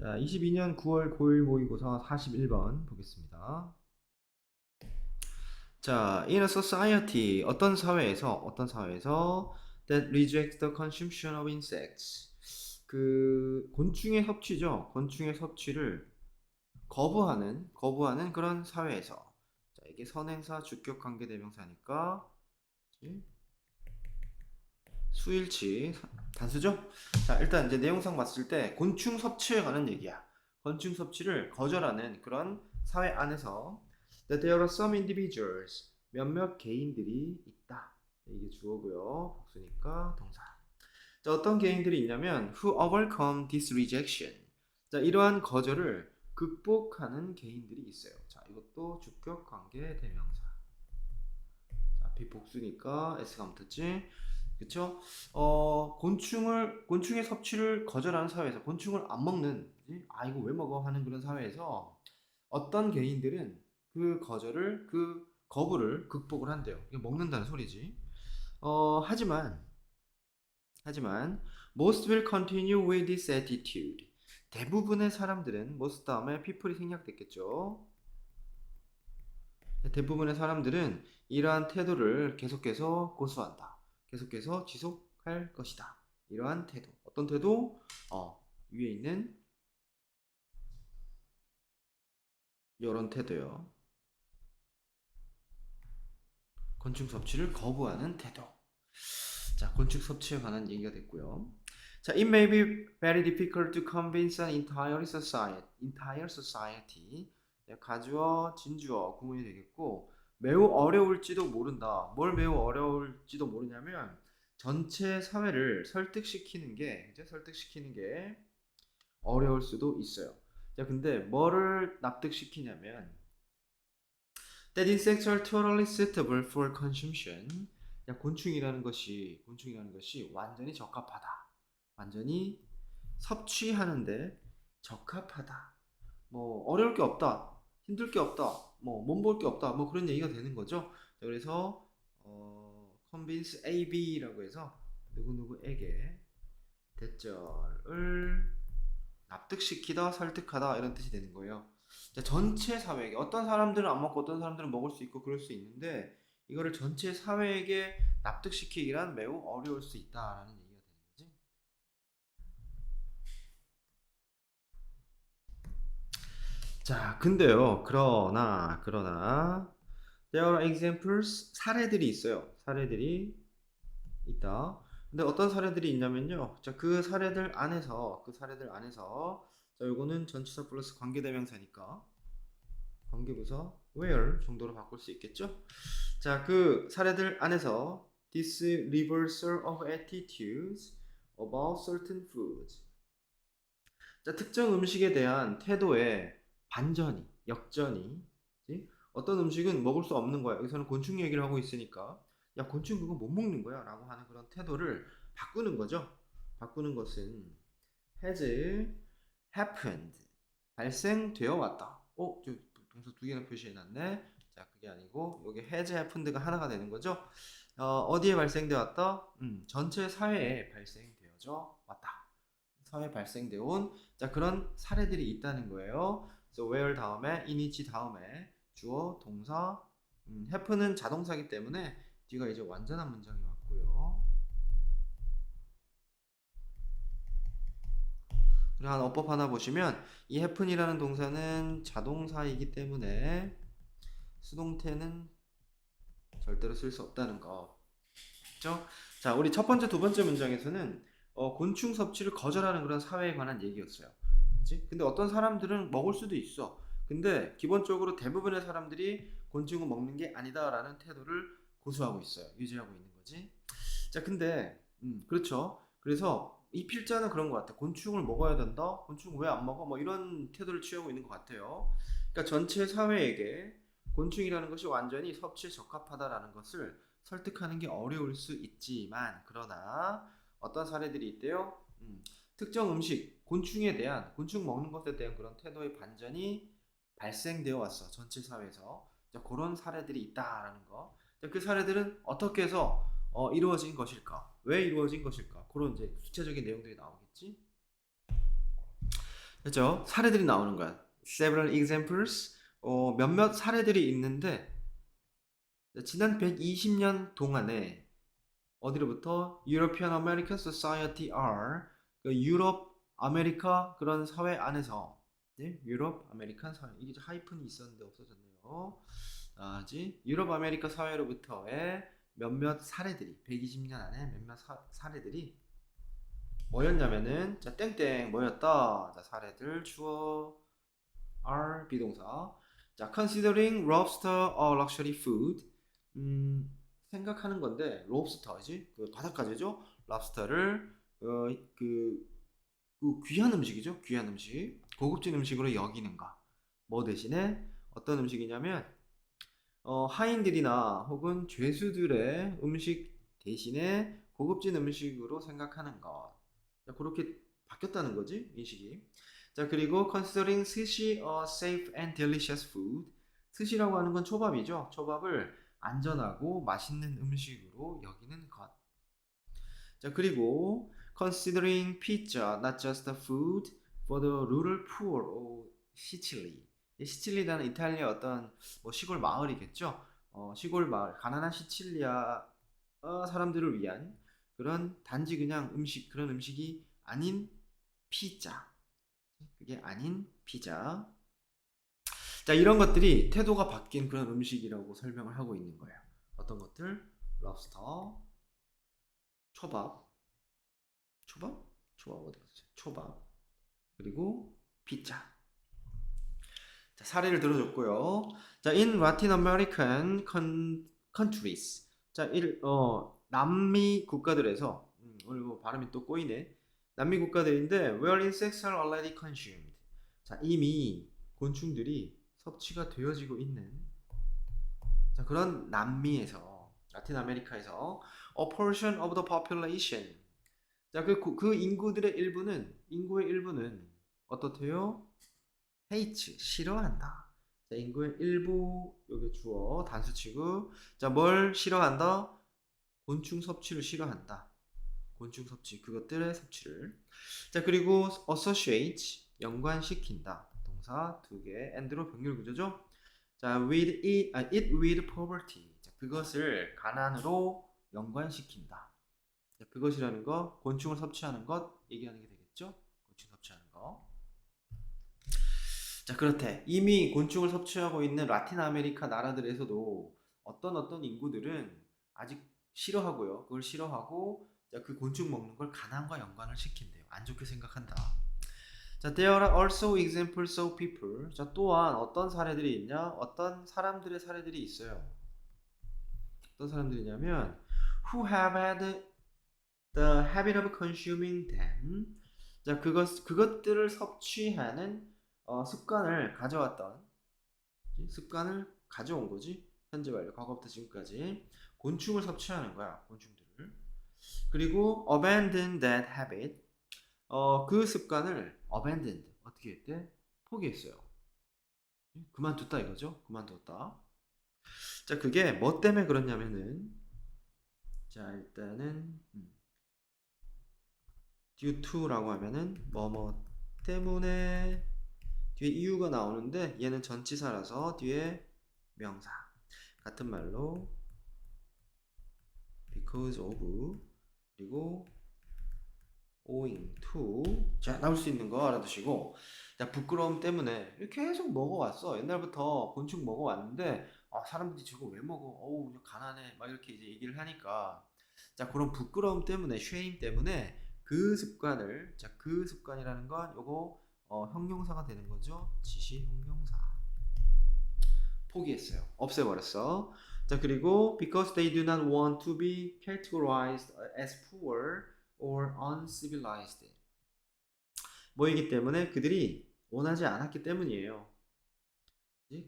자, 22년 9월 고1 모의고사 41번 보겠습니다. 자, in a society, 어떤 사회에서 that rejects the consumption of insects. 그 곤충의 섭취죠. 곤충의 섭취를 거부하는 그런 사회에서. 자, 이게 선행사 주격 관계 대명사니까 그치? 수일치 단수죠? 자, 일단 이제 내용상 봤을 때 곤충 섭취에 관한 얘기야. 곤충 섭취를 거절하는 그런 사회 안에서 that there are some individuals 몇몇 개인들이 있다. 이게 주어고요. 복수니까 동사. 자, 어떤 개인들이 있냐면 who overcome this rejection. 자, 이러한 거절을 극복하는 개인들이 있어요. 자, 이것도 주격 관계 대명사. 자, 비복수니까 s가 붙었지. 그쵸? 곤충의 섭취를 거절하는 사회에서, 곤충을 안 먹는, 아, 이거 왜 먹어? 하는 그런 사회에서 어떤 개인들은 그 거부를 극복을 한대요. 이거 먹는다는 소리지. 하지만, most will continue with this attitude. 대부분의 사람들은, most 다음에 people이 생략됐겠죠. 대부분의 사람들은 이러한 태도를 계속해서 고수한다. 계속해서 지속할 것이다. 이러한 태도. 어떤 태도? 위에 있는 이런 태도요. 곤충 섭취를 거부하는 태도. 자, 곤충 섭취에 관한 얘기가 됐고요. 자, it may be very difficult to convince an entire society. 가주어, 진주어 구문이 되겠고, 매우 어려울지도 모른다. 뭘 매우 어려울지도 모르냐면 전체 사회를 설득시키는 게 어려울 수도 있어요. 자, 근데 뭐를 납득시키냐면 that insects are totally suitable for consumption. 야, 곤충이라는 것이 완전히 적합하다. 완전히 섭취하는데 적합하다. 뭐 어려울 게 없다. 힘들 게 없다. 뭐 몸볼 게 없다. 뭐 그런 얘기가 되는 거죠. 자, 그래서 convince AB라고 해서 누구누구에게 대절을 납득시키다, 설득하다 이런 뜻이 되는 거예요. 자, 전체 사회에게 어떤 사람들은 안 먹고 어떤 사람들은 먹을 수 있고 그럴 수 있는데 이거를 전체 사회에게 납득시키기란 매우 어려울 수 있다라는 얘기가 되는 거지. 자, 근데요. 그러나 there are examples 사례들이 있어요. 사례들이 있다. 근데 어떤 사례들이 있냐면요. 자, 그 사례들 안에서 자, 요거는 전치사 플러스 관계대명사니까 관계부사 where 정도로 바꿀 수 있겠죠? 자, 그 사례들 안에서 this reversal of attitudes about certain foods. 자, 특정 음식에 대한 태도의 역전이, 그치? 어떤 음식은 먹을 수 없는 거야. 여기서는 곤충 얘기를 하고 있으니까, 야, 곤충 그거 못 먹는 거야. 라고 하는 그런 태도를 바꾸는 거죠. 바꾸는 것은 has happened. 발생되어 왔다. 저 동사 두 개나 표시해 놨네. 자, 그게 아니고, 여기 has happened가 하나가 되는 거죠. 어디에 발생되어 왔다? 전체 사회에 발생되어져 왔다. 사회에 발생되어 온, 자, 그런 사례들이 있다는 거예요. 그래서 where 다음에, in which 다음에, 주어, 동사, happen은 자동사기 때문에 뒤가 이제 완전한 문장이 왔고요. 그리고 한 어법 하나 보시면 이 happen이라는 동사는 자동사이기 때문에 수동태는 절대로 쓸 수 없다는 거. 그렇죠? 자, 우리 첫 번째, 두 번째 문장에서는 곤충 섭취를 거절하는 그런 사회에 관한 얘기였어요. 그치? 근데 어떤 사람들은 먹을 수도 있어. 근데 기본적으로 대부분의 사람들이 곤충을 먹는 게 아니다라는 태도를 고수하고 있어요. 유지하고 있는 거지. 자, 근데 그렇죠. 그래서 이 필자는 그런 것 같아. 곤충을 먹어야 된다. 곤충 왜 안 먹어? 뭐 이런 태도를 취하고 있는 것 같아요. 그러니까 전체 사회에게 곤충이라는 것이 완전히 섭취에 적합하다라는 것을 설득하는 게 어려울 수 있지만, 그러나 어떤 사례들이 있대요. 특정 음식, 곤충 먹는 것에 대한 그런 태도의 반전이 발생되어 왔어. 전체 사회에서. 자, 그런 사례들이 있다라는 거. 자, 그 사례들은 어떻게 해서 이루어진 것일까? 왜 이루어진 것일까? 그런 이제 구체적인 내용들이 나오겠지. 그죠? 사례들이 나오는 거야. Several examples. 몇몇 사례들이 있는데 지난 120년 동안에 어디로부터 European American Society are 그 유럽 아메리카 그런 사회 안에서 네? 유럽 아메리칸 사회 이게 하이픈이 있었는데 없어졌네요. 유럽 아메리카 사회로부터의 몇몇 사례들이 120년 안에 몇몇 사례들이 뭐였냐면은 자 땡땡 뭐였다. 자 사례들 주어 are 비동사. 자 considering lobster a luxury food 생각하는 건데 롭스터지 그 바닷가재죠. 랍스터를 그, 그 귀한 음식이죠. 귀한 음식 고급진 음식으로 여기는가. 뭐 대신에 어떤 음식이냐면 하인들이나 혹은 죄수들의 음식 대신에 고급진 음식으로 생각하는 것. 자, 그렇게 바뀌었다는 거지 인식이. 자 그리고 considering sushi a safe and delicious food. 스시라고 하는 건 초밥이죠. 초밥을 안전하고 맛있는 음식으로 여기는 것. 자 그리고 considering pizza not just a food for the rural poor of Sicily. 시칠리라는 이탈리아 어떤 뭐 시골 마을이겠죠. 시골 마을 가난한 시칠리아 사람들을 위한 그런 단지 그냥 음식 그런 음식이 아닌 피자. 그게 아닌 피자. 자 이런 것들이 태도가 바뀐 그런 음식이라고 설명을 하고 있는 거예요. 어떤 것들? 럽스터, 초밥, 초밥? 초밥 어디 갔지? 초밥 그리고 피자. 자, 사례를 들어줬고요. 자, in Latin American countries. 자, 남미 국가들에서 오늘 뭐 발음이 또 꼬이네. 남미 국가들인데 where insects are already consumed. 자, 이미 곤충들이 섭취가 되어지고 있는 자, 그런 남미에서 라틴 아메리카에서 a portion of the population. 자, 그 인구의 일부는 어떻대요? hate 싫어한다. 자, 인구의 일부 여기 주어 단수 취급. 자, 뭘 싫어한다? 곤충 섭취를 싫어한다. 곤충 섭취 그것들의 섭취를. 자, 그리고 associate 연관시킨다. 동사 두 개. and로 병렬 구조죠. 자, it with poverty. 자, 그것을 가난으로 연관시킨다. 자, 그것이라는 거 곤충을 섭취하는 것 얘기하는 게 되겠죠? 곤충 섭취하는 거. 자, 그렇대. 이미 곤충을 섭취하고 있는 라틴 아메리카 나라들에서도 어떤 인구들은 아직 싫어하고요. 그걸 싫어하고 자, 그 곤충 먹는 걸 가난과 연관을 시킨대요. 안 좋게 생각한다. 자, there are also examples of people. 자, 또한 어떤 사례들이 있냐? 어떤 사람들의 사례들이 있어요. 어떤 사람들이냐면 who have had the habit of consuming them. 자, 그것들을 섭취하는 습관을 가져왔던 습관을 가져온 거지. 현재 완료 과거부터 지금까지 곤충을 섭취하는 거야. 곤충들을. 그리고 abandon that habit. 그 습관을 abandoned 어떻게 했대? 포기했어요. 그만뒀다 이거죠. 그만뒀다. 자, 그게 뭐 때문에 그렇냐면은 자, 일단은 due to라고 하면은 뭐뭐 때문에 뒤에 이유가 나오는데 얘는 전치사라서 뒤에 명사 같은 말로 because of 그리고 owing to 자 나올 수 있는 거 알아두시고 자 부끄러움 때문에 계속 먹어왔어. 옛날부터 곤충 먹어왔는데 사람들이 저거 왜 먹어? 어우 가난해 막 이렇게 이제 얘기를 하니까 자 그런 부끄러움 때문에 shame 때문에 그 습관이라는 건 요거 형용사가 되는 거죠. 지시 형용사 포기했어요. 없애버렸어. 자 그리고 because they do not want to be categorized as poor or uncivilized. 뭐이기 때문에 그들이 원하지 않았기 때문이에요.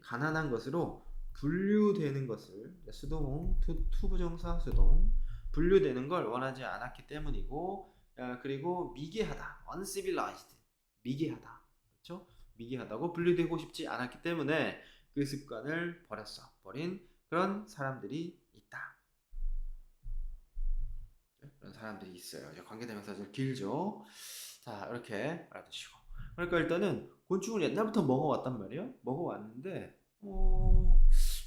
가난한 것으로 분류되는 것을 수동 투부정사 수동 분류되는 걸 원하지 않았기 때문이고 그리고 미개하다 uncivilized 미개하다 그렇죠? 미개하다고 분류되고 싶지 않았기 때문에 그 습관을 버린 그런 사람들이 있다. 그런 사람들이 있어요. 관계대명사 좀 길죠. 자 이렇게 알아두시고 그러니까 일단은 곤충을 옛날부터 먹어왔단 말이에요. 먹어왔는데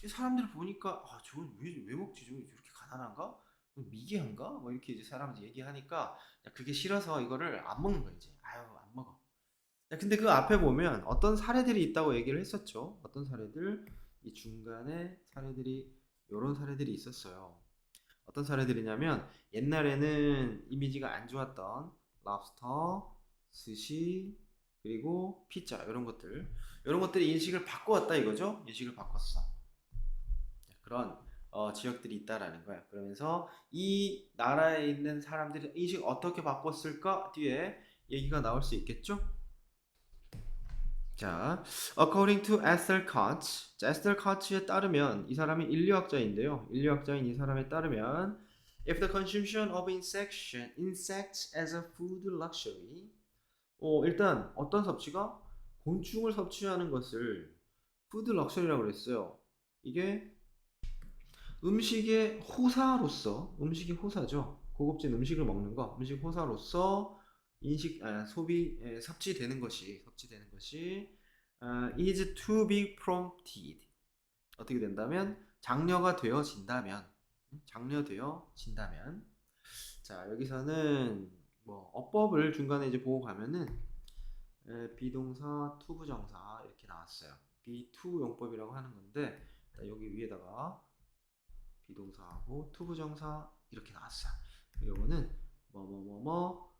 이 사람들을 보니까 아 저건 왜 먹지? 저거 이렇게 가난한가? 미개한가? 뭐 이렇게 이제 사람들이 얘기하니까 야, 그게 싫어서 이거를 안 먹는 거야 이제. 아유 안 먹어. 야, 근데 그 앞에 보면 어떤 사례들이 있다고 얘기를 했었죠. 어떤 사례들? 이 중간에 사례들이 요런 사례들이 있었어요. 어떤 사례들이냐면 옛날에는 이미지가 안 좋았던 랍스터, 스시, 그리고 피자 이런 것들이 인식을 바꿔왔다 이거죠. 인식을 바꿨어. 그런 지역들이 있다라는 거야. 그러면서 이 나라에 있는 사람들이 인식 어떻게 바꿨을까 뒤에 얘기가 나올 수 있겠죠. 자, according to Esther Koch, 자, 에스텔 카츠에 따르면 이 사람이 인류학자인데요. 인류학자인 이 사람에 따르면 if the consumption of insects as a food luxury, 일단 어떤 섭취가 곤충을 섭취하는 것을 푸드 럭셔리라고 그랬어요. 이게 음식의 호사죠. 고급진 음식을 먹는 거, 음식 호사로서 섭취되는 것이 is to be prompted. 어떻게 된다면 장려되어진다면 자 여기서는 뭐 어법을 중간에 이제 보고 가면은 비동사 투부정사 이렇게 나왔어요. B2 용법이라고 하는 건데 여기 위에다가 비동사하고 투부정사 이렇게 나왔어요. 요거는 뭐뭐뭐뭐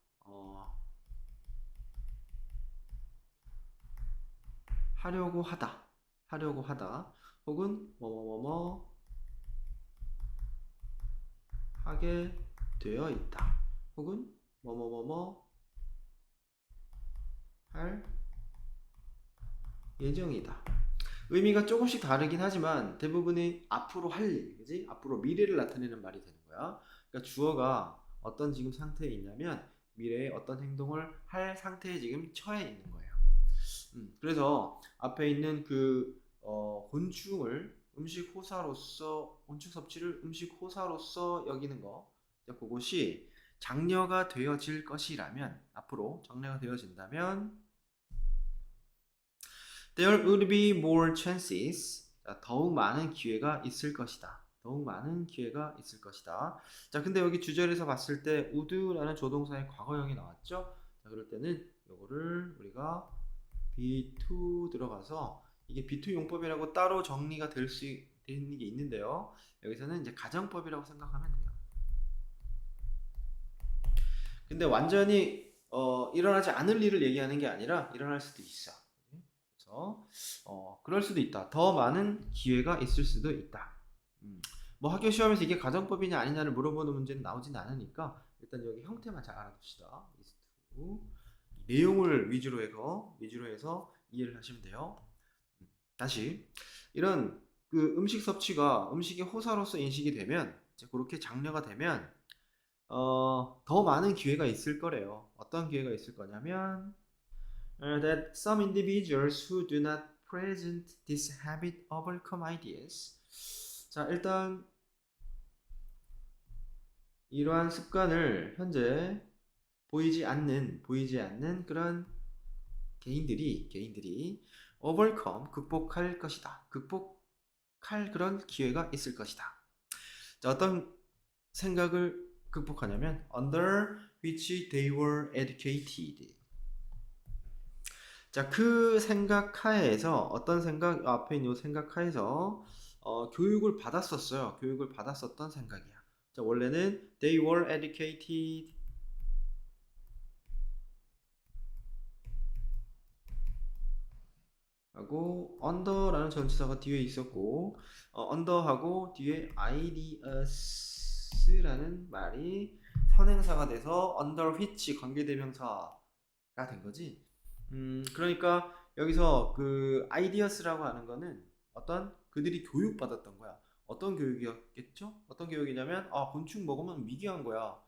하려고 하다 혹은 뭐뭐뭐뭐 하게 되어 있다 혹은 뭐뭐뭐뭐 할 예정이다. 의미가 조금씩 다르긴 하지만 대부분이 앞으로 할 일, 그지? 앞으로 미래를 나타내는 말이 되는 거야. 그러니까 주어가 어떤 지금 상태에 있냐면 미래에 어떤 행동을 할 상태에 지금 처해 있는 거예요. 그래서 앞에 있는 그 곤충을 곤충 섭취를 음식 호사로서 여기는 거, 그것이 장려가 되어질 것이라면 앞으로 장려가 되어진다면 there would be more chances. 더욱 많은 기회가 있을 것이다. 자, 근데 여기 주절에서 봤을 때 would라는 조동사의 과거형이 나왔죠? 자, 그럴 때는 요거를 우리가 B2 들어가서 이게 B2 용법이라고 따로 정리가 될 수 있는 게 있는데요. 여기서는 이제 가정법이라고 생각하면 돼요. 근데 완전히 일어나지 않을 일을 얘기하는 게 아니라 일어날 수도 있어. 그래서 그럴 수도 있다. 더 많은 기회가 있을 수도 있다. 뭐 학교 시험에서 이게 가정법이냐 아니냐를 물어보는 문제는 나오진 않으니까 일단 여기 형태만 잘 알아둡시다. 내용을 위주로 해서 이해를 하시면 돼요. 다시 이런 그 음식 섭취가 음식의 호사로서 인식이 되면 이제 그렇게 장려가 되면 더 많은 기회가 있을 거래요. 어떤 기회가 있을 거냐면 that some individuals who do not present this habit overcome ideas. 자, 일단 이러한 습관을 현재 보이지 않는 그런 개인들이 overcome 극복할 것이다. 극복할 그런 기회가 있을 것이다. 자, 어떤 생각을 극복하냐면 under which they were educated. 자, 그 생각 하에서 어떤 생각 앞에 있는 이 생각 하에서 교육을 받았었어요. 교육을 받았었던 생각이야. 자, 원래는 they were educated 하고 under라는 전치사가 뒤에 있었고 under하고 뒤에 ideas라는 말이 선행사가 돼서 under which 관계대명사가 된 거지. 그러니까 여기서 그 ideas라고 하는 거는 어떤 그들이 교육받았던 거야. 어떤 교육이었겠죠? 어떤 교육이냐면 곤충 먹으면 미개한 거야.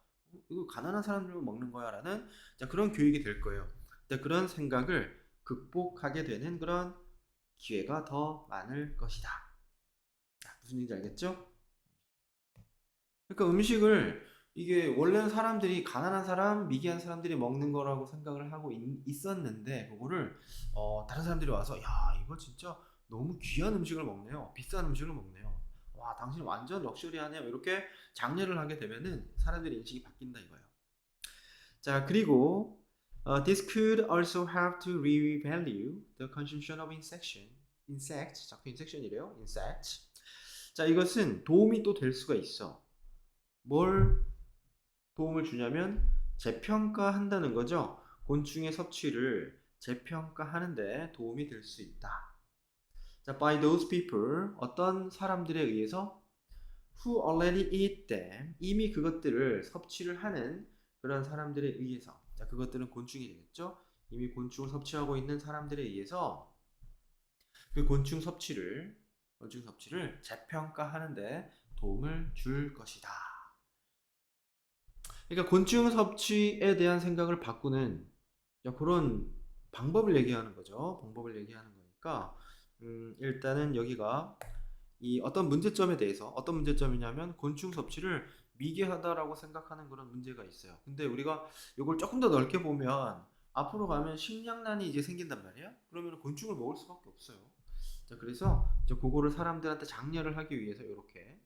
이거 가난한 사람들만 먹는 거야라는 그런 교육이 될 거예요. 그런 생각을 극복하게 되는 그런 기회가 더 많을 것이다. 무슨 얘기인지 알겠죠? 그러니까 음식을 이게 원래는 사람들이 가난한 사람, 미개한 사람들이 먹는 거라고 생각을 하고 있었는데 그거를 다른 사람들이 와서 야 이거 진짜 너무 귀한 음식을 먹네요. 비싼 음식을 먹네요. 와 당신 완전 럭셔리하네요. 이렇게 장려를 하게 되면은 사람들의 인식이 바뀐다 이거예요. 자 그리고 this could also help to revalue the consumption of insects. 자꾸 insection이래요. insects. 자 이것은 도움이 또 될 수가 있어. 뭘 도움을 주냐면 재평가한다는 거죠. 곤충의 섭취를 재평가하는데 도움이 될 수 있다. 자, by those people 어떤 사람들에 의해서 who already eat them 이미 그것들을 섭취를 하는 그런 사람들에 의해서 자, 그것들은 곤충이 되겠죠. 이미 곤충을 섭취하고 있는 사람들에 의해서 그 곤충 섭취를 재평가하는데 도움을 줄 것이다. 그러니까 곤충 섭취에 대한 생각을 바꾸는 그런 방법을 얘기하는 거죠. 방법을 얘기하는 거니까 일단은 여기가 이 어떤 문제점이냐면 곤충 섭취를 미개하다라고 생각하는 그런 문제가 있어요. 근데 우리가 이걸 조금 더 넓게 보면 앞으로 가면 식량난이 이제 생긴단 말이야. 그러면 곤충을 먹을 수밖에 없어요. 자, 그래서 이제 그거를 사람들한테 장려를 하기 위해서 이렇게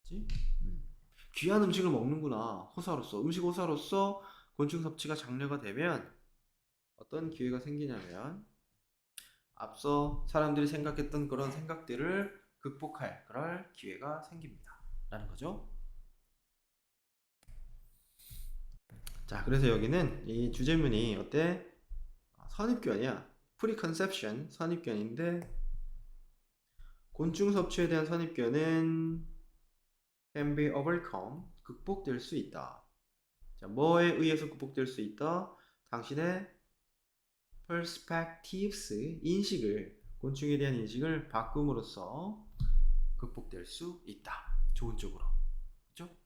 지? 귀한 음식을 먹는구나. 음식 호사로서 곤충 섭취가 장려가 되면 어떤 기회가 생기냐면 앞서 사람들이 생각했던 그런 생각들을 극복할 그럴 기회가 생깁니다. 라는 거죠. 자, 그래서 여기는 이 주제문이 어때? 선입견이야. preconception, 선입견인데 곤충 섭취에 대한 선입견은 can be overcome, 극복될 수 있다. 자, 뭐에 의해서 극복될 수 있다? 당신의 perspectives, 곤충에 대한 인식을 바꿈으로써 극복될 수 있다. 좋은 쪽으로. 그죠?